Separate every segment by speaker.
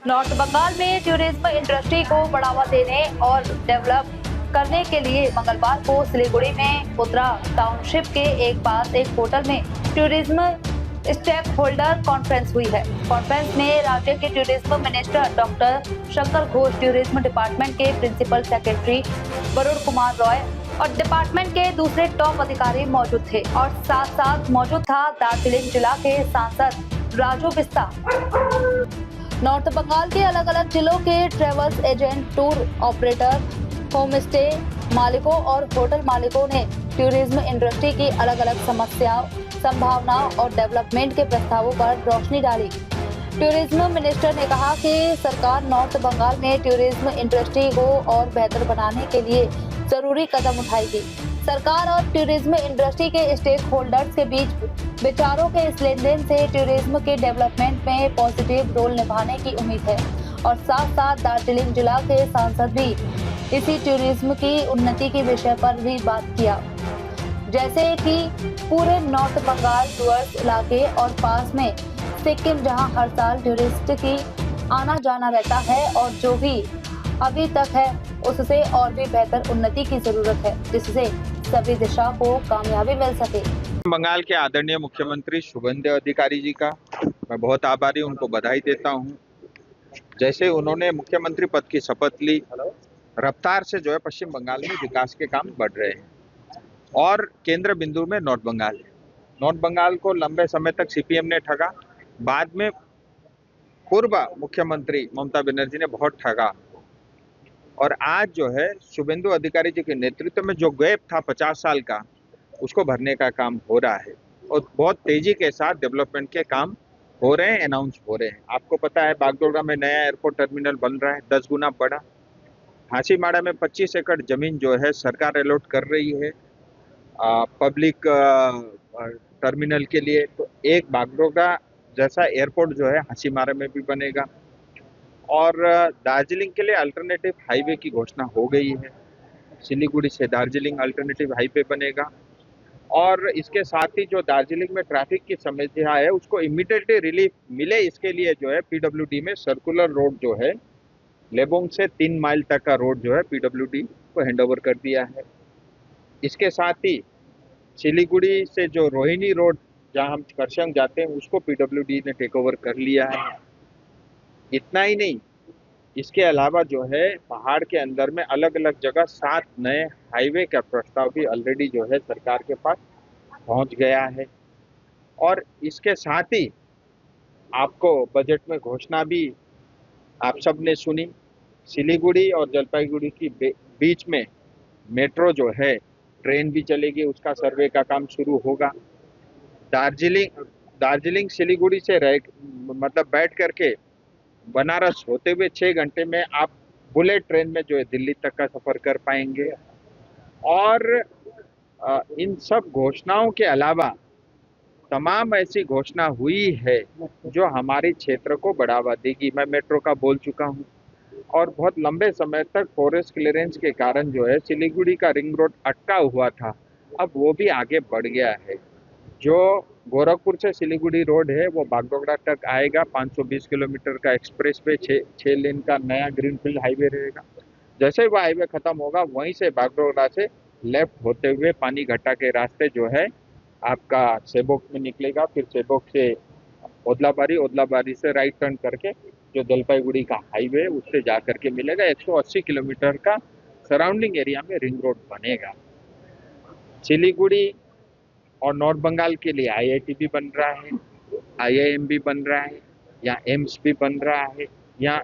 Speaker 1: North Bengal में tourism industry को बढ़ावा देने और डेवलप करने के लिए मंगलवार को सिलीगुड़ी में उत्तरा टाउनशिप के एक पास एक होटल में टूरिज्म स्टेक होल्डर कॉन्फ्रेंस हुई है। कॉन्फ्रेंस में राज्य के tourism minister doctor Shankar Ghosh, tourism department के प्रिंसिपल सेक्रेटरी वरुण कुमार रॉय और डिपार्टमेंट के दूसरे टॉप अधिकारी मौजूद थे और साथ साथ मौजूद था दार्जिलिंग जिला के सांसद राजू बिस्ता। नॉर्थ बंगाल के अलग अलग जिलों के travels agent, tour operator, home stay मालिकों और होटल मालिकों ने टूरिज्म इंडस्ट्री की अलग अलग समस्याओं, संभावनाओं और डेवलपमेंट के प्रस्तावों पर रोशनी डाली। टूरिज्म मिनिस्टर ने कहा कि सरकार नॉर्थ बंगाल में टूरिज्म इंडस्ट्री को और बेहतर बनाने के लिए जरूरी कदम उठाएगी। सरकार और टूरिज्म इंडस्ट्री के स्टेक होल्डर्स के बीच विचारों के इस लेन देन से टूरिज्म के डेवलपमेंट में पॉजिटिव रोल निभाने की उम्मीद है और साथ साथ दार्जिलिंग जिला के सांसद भी इसी टूरिज्म की उन्नति के विषय पर भी बात किया, जैसे कि पूरे नॉर्थ बंगाल डुअर्स इलाके और पास में सिक्किम, जहां हर साल टूरिस्ट की आना जाना रहता है और जो भी अभी तक है उससे और भी बेहतर उन्नति की जरूरत है, जिससे सभी दिशा को कामयाबी मिल सके।
Speaker 2: बंगाल के आदरणीय मुख्यमंत्री शुभेंदु अधिकारी जी का मैं बहुत आभारी, उनको बधाई देता हूं। जैसे उन्होंने मुख्यमंत्री पद की शपथ ली, रफ्तार से जो है पश्चिम बंगाल में विकास के काम बढ़ रहे हैं और केंद्र बिंदु में नॉर्थ बंगाल है। नॉर्थ बंगाल को लंबे समय तक सीपीएम ने ठगा, बाद में पूर्व मुख्यमंत्री ममता बनर्जी ने बहुत ठगा और आज जो है शुभेंदु अधिकारी जी के नेतृत्व में जो गैप था 50 साल का, उसको भरने का काम हो रहा है और बहुत तेजी के साथ डेवलपमेंट के काम हो रहे हैं, अनाउंस हो रहे हैं। आपको पता है बागडोगरा में नया एयरपोर्ट टर्मिनल बन रहा है, 10 गुना बड़ा। हासीमाड़ा में 25 एकड़ जमीन जो है सरकार अलॉट कर रही है पब्लिक टर्मिनल के लिए। तो एक बागडोगरा जैसा एयरपोर्ट जो है हासीमाड़ा में भी बनेगा और दार्जिलिंग के लिए अल्टरनेटिव हाईवे की घोषणा हो गई है। सिलीगुड़ी से दार्जिलिंग अल्टरनेटिव हाईवे बनेगा और इसके साथ ही जो दार्जिलिंग में ट्रैफिक की समस्या है उसको इमीडिएटली रिलीफ मिले, इसके लिए जो है पीडब्ल्यूडी में सर्कुलर रोड जो है लेबोंग से 3 माइल तक का रोड जो है पीडब्ल्यूडी को हैंडओवर कर दिया है। इसके साथ ही सिलीगुड़ी से जो रोहिणी रोड जहां हम करसंग जाते हैं उसको पीडब्ल्यूडी ने टेक ओवर कर लिया है। इतना ही नहीं, इसके अलावा जो है पहाड़ के अंदर में अलग अलग जगह 7 नए हाईवे का प्रस्ताव भी ऑलरेडी जो है सरकार के पास पहुंच गया है और इसके साथ ही आपको बजट में घोषणा भी आप सब ने सुनी, सिलीगुड़ी और जलपाईगुड़ी की बीच में मेट्रो जो है ट्रेन भी चलेगी, उसका सर्वे का काम शुरू होगा। दार्जिलिंग सिलीगुड़ी से मतलब बैठ करके बनारस होते हुए 6 घंटे में आप बुलेट ट्रेन में जो है दिल्ली तक का सफर कर पाएंगे और इन सब घोषणाओं के अलावा तमाम ऐसी घोषणा हुई है जो हमारे क्षेत्र को बढ़ावा देगी। मैं मेट्रो का बोल चुका हूं और बहुत लंबे समय तक फॉरेस्ट क्लियरेंस के कारण जो है सिलीगुड़ी का रिंग रोड अटका हुआ था, अब वो भी आगे बढ़ गया है। जो गोरखपुर से सिलीगुड़ी रोड है वो बागडोगरा तक आएगा, 520 किलोमीटर का एक्सप्रेस वे, 6 लेन का नया ग्रीनफील्ड हाईवे रहेगा। जैसे वो हाईवे खत्म होगा वहीं से बागडोगरा से लेफ्ट होते हुए पानी घाटा के रास्ते जो है आपका सेबोक में निकलेगा, फिर सेबोक से ओदलाबारी से राइट टर्न करके जो जलपाईगुड़ी का हाईवे उससे जा करके मिलेगा। 180 किलोमीटर का सराउंडिंग एरिया में रिंग रोड बनेगा। सिलीगुड़ी और नॉर्थ बंगाल के लिए आईआईटी भी बन रहा है, आईआईएम भी बन रहा है, या एम्स भी बन रहा है, या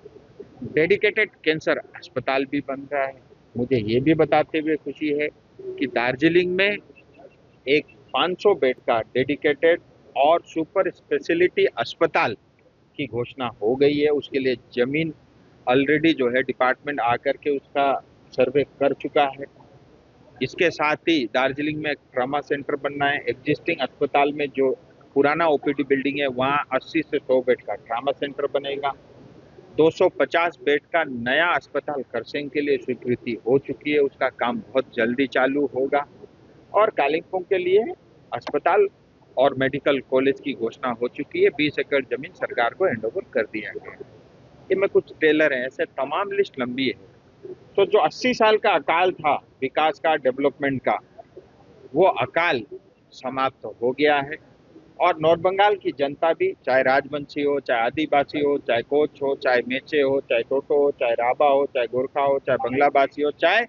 Speaker 2: डेडिकेटेड कैंसर अस्पताल भी बन रहा है। मुझे ये भी बताते हुए खुशी है कि दार्जिलिंग में एक 500 बेड का डेडिकेटेड और सुपर स्पेशलिटी अस्पताल की घोषणा हो गई है। उसके लिए जमीन ऑलरेडी जो है डिपार्टमेंट आकर के उसका सर्वे कर चुका है। इसके साथ ही दार्जिलिंग में एक ट्रॉमा सेंटर बनना है। एग्जिस्टिंग अस्पताल में जो पुराना ओपीडी बिल्डिंग है वहाँ 80 से 100 बेड का ट्रॉमा सेंटर बनेगा। 250 बेड का नया अस्पताल करसेंग के लिए स्वीकृति हो चुकी है, उसका काम बहुत जल्दी चालू होगा और कालिम्पोंग के लिए अस्पताल और मेडिकल कॉलेज की घोषणा हो चुकी है। 20 एकड़ जमीन सरकार को हैंडओवर कर दिया गया है। इनमें कुछ टेलर हैं, ऐसे तमाम लिस्ट लंबी है। तो जो 80 साल का अकाल था विकास का, डेवलपमेंट का, वो अकाल समाप्त हो गया है। और नॉर्थ बंगाल की जनता भी, चाहे राजवंशी हो, चाहे आदिवासी हो, चाहे कोच हो, चाहे मेचे हो, चाहे टोटो हो, चाहे राभा हो, चाहे गोरखा हो, चाहे बंगलाभाषी हो, चाहे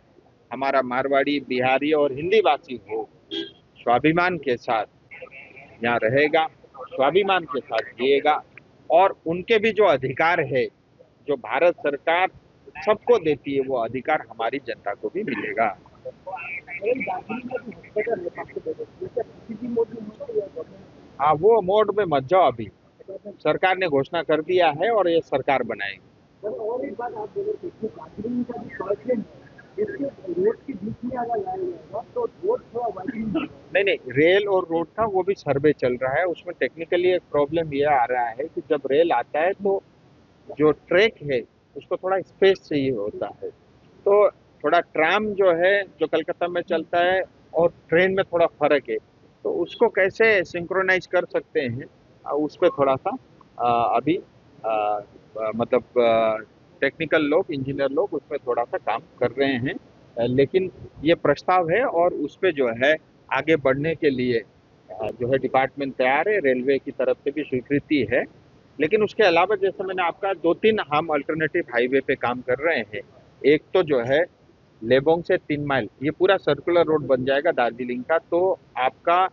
Speaker 2: हमारा मारवाड़ी, बिहारी और हिंदी भाषी हो, स्वाभिमान के साथ यहाँ रहेगा, स्वाभिमान के साथ जिएगा। और उनके भी जो अधिकार है, जो भारत सरकार सबको देती है, वो अधिकार हमारी जनता को भी मिलेगा। हाँ, वो मोड में मत जाओ अभी। सरकार ने घोषणा कर दिया है और ये सरकार बनाएगी।
Speaker 3: और एक बात आप बोले थे कि दार्जिलिंग का जो सड़क है इसके रोड के बीच में अगर लाया जाएगा तो रोड थोड़ा वाइडनिंग
Speaker 2: नहीं नहीं, रेल और रोड का वो भी सर्वे चल रहा है। उसमें टेक्निकली एक प्रॉब्लम ये आ रहा है कि जब रेल आता है तो जो ट्रैक है उसको थोड़ा स्पेस चाहिए होता है। तो थोड़ा ट्राम जो है, जो कलकत्ता में चलता है, और ट्रेन में थोड़ा फर्क है। तो उसको कैसे सिंक्रोनाइज कर सकते हैं, उस पर थोड़ा सा अभी मतलब टेक्निकल लोग, इंजीनियर लोग उसमें थोड़ा सा काम कर रहे हैं। लेकिन ये प्रस्ताव है और उस पर जो है आगे बढ़ने के लिए जो है डिपार्टमेंट तैयार है, रेलवे की तरफ से भी स्वीकृति है। लेकिन उसके अलावा जैसे मैंने आपका 2-3 हम अल्टरनेटिव हाईवे पे काम कर रहे हैं। एक तो जो है लेबोंग से 3 माइल ये पूरा सर्कुलर रोड बन जाएगा दार्जिलिंग का, तो आपका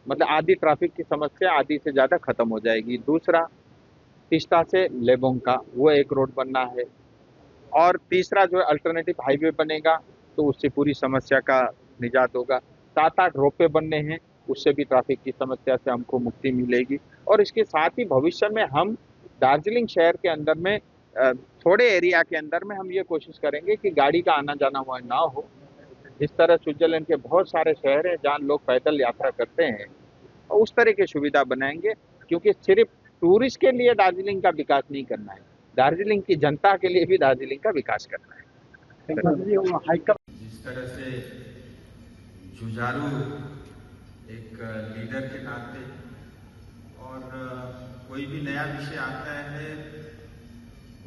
Speaker 2: मतलब आधी ट्रैफिक की समस्या आधी से ज़्यादा खत्म हो जाएगी। दूसरा, तीस्ता से लेबोंग का वो एक रोड बनना है। और तीसरा जो है अल्टरनेटिव हाईवे बनेगा, तो उससे पूरी समस्या का निजात होगा। 7-8 रोपवे बनने हैं, उससे भी ट्रैफिक की समस्या से हमको मुक्ति मिलेगी। और इसके साथ ही भविष्य में हम दार्जिलिंग शहर के अंदर में थोड़े एरिया के अंदर में हम ये कोशिश करेंगे कि गाड़ी का आना जाना वहाँ ना हो। जिस तरह स्विट्जरलैंड के बहुत सारे शहर हैं जहाँ लोग पैदल यात्रा करते हैं, और उस तरह की सुविधा बनाएंगे। क्योंकि सिर्फ टूरिस्ट के लिए दार्जिलिंग का विकास नहीं करना है, दार्जिलिंग की जनता के लिए भी दार्जिलिंग का विकास करना है।
Speaker 4: जिस तरह से जुझारू एक लीडर के नाते और कोई भी नया विषय आता है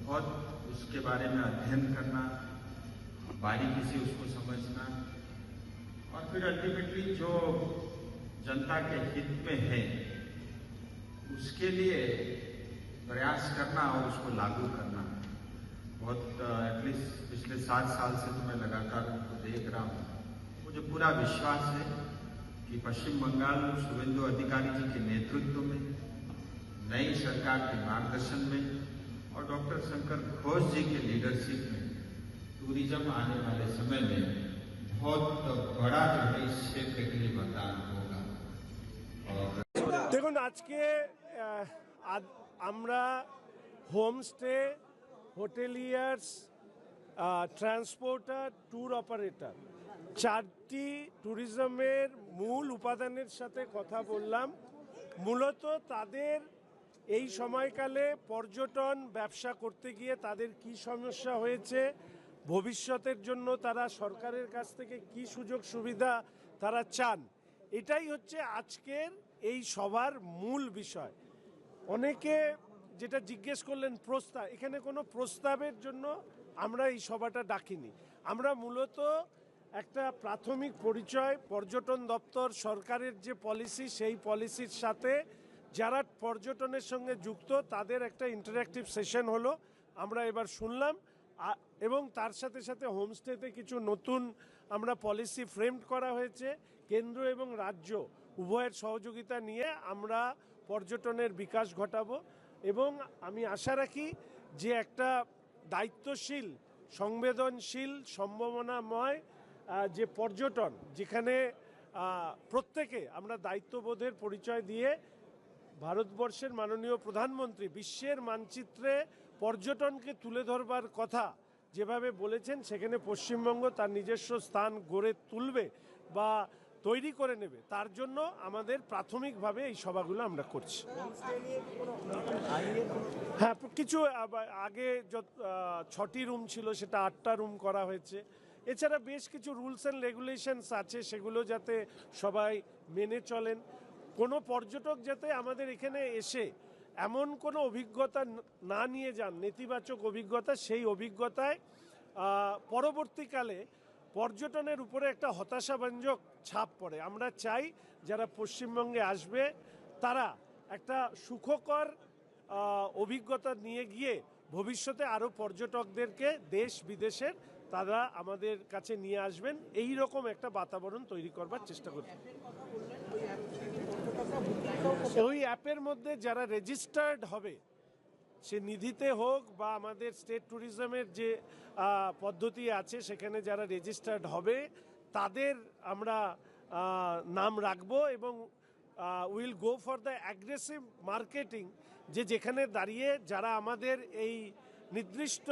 Speaker 4: बहुत उसके बारे में अध्ययन करना, बारीकी से उसको समझना और फिर अल्टीमेटली जो जनता के हित में है उसके लिए प्रयास करना और उसको लागू करना। बहुत एटलीस्ट पिछले 7 साल से तो मैं लगातार उनको देख रहा हूँ। मुझे पूरा विश्वास है कि पश्चिम बंगाल शुभेंदु अधिकारी जी के नेतृत्व में, नई सरकार के मार्गदर्शन में और डॉक्टर शंकर घोष जी के लीडरशिप में टूरिज्म आने वाले समय में बहुत बड़ा जो है इस क्षेत्र के लिए वरदान होगा। और
Speaker 5: देखुन আজকে আমরা homestay, hoteliers, transporter, tour operator 4টি ট্যুরিজমের মূল উপাদানের সাথে কথা বললাম। মূলত তাদের এই সময়কালে পর্যটন ব্যবসা করতে গিয়ে তাদের কি সমস্যা হয়েছে, ভবিষ্যতের জন্য তারা সরকারের কাছ থেকে কি সুযোগ সুবিধা তারা চান, এটাই হচ্ছে আজকের এই সভার মূল বিষয়। অনেকে যেটা জিজ্ঞেস করলেন প্রস্তাব, এখানে কোনো প্রস্তাবের জন্য আমরা এই সভাটা ডাকিনি। আমরা মূলত একটা প্রাথমিক পরিচয়, পর্যটন দপ্তর সরকারের যে পলিসি সেই পলিসির সাথে যারা পর্যটনের সঙ্গে যুক্ত তাদের একটা ইন্টারঅ্যাক্টিভ সেশন হলো, আমরা এবার শুনলাম। এবং তার সাথে সাথে হোমস্টেতে কিছু নতুন আমরা পলিসি ফ্রেমড করা হয়েছে। কেন্দ্র এবং রাজ্য উভয়ের সহযোগিতা নিয়ে আমরা পর্যটনের বিকাশ ঘটাবো এবং আমি আশা রাখি যে একটা দায়িত্বশীল, সংবেদনশীল, সম্ভাবনাময় যে পর্যটন, যেখানে প্রত্যেকে আমরা দায়িত্ববোধের পরিচয় দিয়ে ভারতবর্ষের মাননীয় প্রধানমন্ত্রী বিশ্বের মানচিত্রে পর্যটনকে তুলে ধরবার কথা যেভাবে বলেছেন, সেখানে পশ্চিমবঙ্গ তার নিজস্ব স্থান গড়ে তুলবে বা তৈরি করে নেবে, তার জন্য আমাদের প্রাথমিকভাবে এই সভাগুলো আমরা করছি। হ্যাঁ, কিছু আগে 6টি রুম ছিল সেটা 8টা রুম করা হয়েছে। এছাড়া বেশ কিছু রুলস অ্যান্ড রেগুলেশনস আছে, সেগুলো যাতে সবাই মেনে চলেন। কোনো পর্যটক যাতে আমাদের এখানে এসে এমন কোনো অভিজ্ঞতা না নিয়ে যান, নেতিবাচক অভিজ্ঞতা, সেই অভিজ্ঞতায় পরবর্তীকালে পর্যটনের উপরে একটা হতাশাব্যঞ্জক ছাপ পড়ে। আমরা চাই যারা পশ্চিমবঙ্গে আসবে তারা একটা সুখকর অভিজ্ঞতা নিয়ে গিয়ে ভবিষ্যতে আরও পর্যটকদেরকে দেশ বিদেশের তারা আমাদের কাছে নিয়ে আসবেন, এই রকম একটা বাতাবরণ তৈরি করবার চেষ্টা করছি। ওই অ্যাপের মধ্যে যারা রেজিস্টার্ড হবে, সে নিধিতে হোক বা আমাদের স্টেট ট্যুরিজমের যে পদ্ধতি আছে সেখানে যারা রেজিস্টার্ড হবে তাদের আমরা নাম রাখবো এবং will go for the aggressive marketing, যেখানে দাঁড়িয়ে যারা আমাদের এই নির্দিষ্ট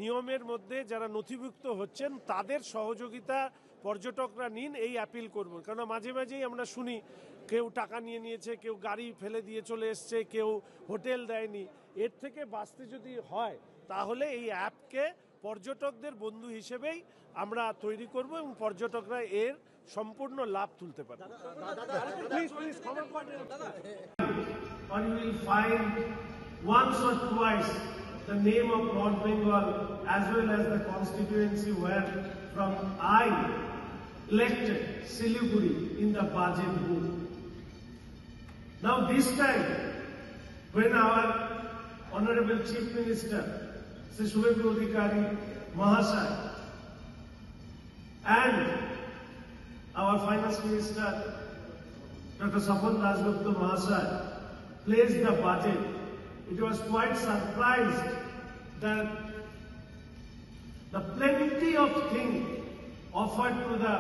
Speaker 5: নিয়মের মধ্যে যারা নথিভুক্ত হচ্ছেন তাদের সহযোগিতা পর্যটকরা নিন, এই অ্যাপিল করব। কারণ মাঝে মাঝেই আমরা শুনি কেউ টাকা নিয়ে নিয়েছে, কেউ গাড়ি ফেলে দিয়ে চলে এসছে, কেউ হোটেল দেয়নি। এর থেকে বাঁচতে যদি হয় তাহলে এই অ্যাপকে পর্যটকদের বন্ধু হিসেবেই আমরা তৈরি করব এবং পর্যটকরা এর সম্পূর্ণ লাভ তুলতে পারবে।
Speaker 6: Or you will find once or twice the name of North Bengal as well as the constituency where from I elected Siliguri in the budget book. Now this time when our Honorable Chief Minister Sri Shubhendu Adhikari Mahasai and our Finance Minister Dr. Sapal Dasgupta Mahasai placed the budget, it was quite surprised that the plenty of things offered to the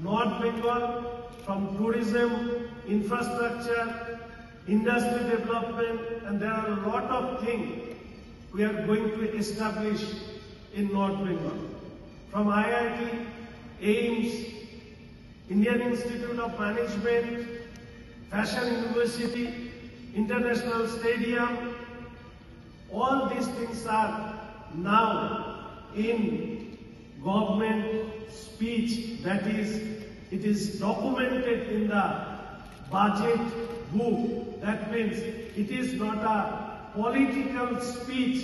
Speaker 6: North Bengal from tourism, infrastructure, industry development, and there are a lot of things we are going to establish in North Bengal. From IIT, AIIMS, Indian Institute of Management, Fashion University, International Stadium, all these things are now in government speech, that is, it is documented in the budget book. That means it is not a political speech,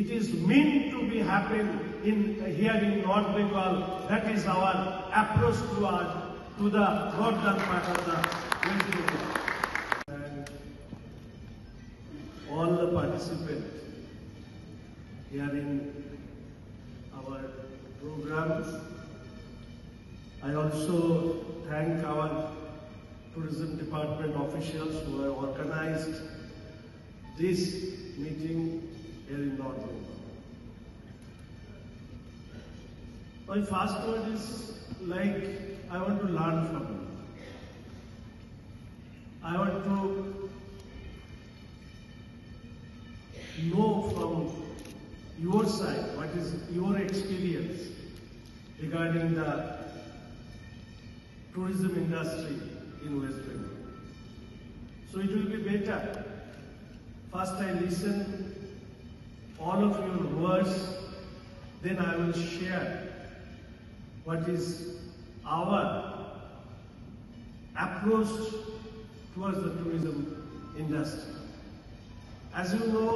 Speaker 6: it is meant to be happen in here in North Bengal. That is our approach to the northern part of the West Bengal. And all the participants here in our programs. I also thank our tourism department officials who have organized this meeting here in North Bengal. My first word is like I want to learn from you. I want to know from your side what is your experience regarding the tourism industry in West Bengal. So it will be better. First I listen all of your words, then I will share what is our approach towards the tourism industry. As you know,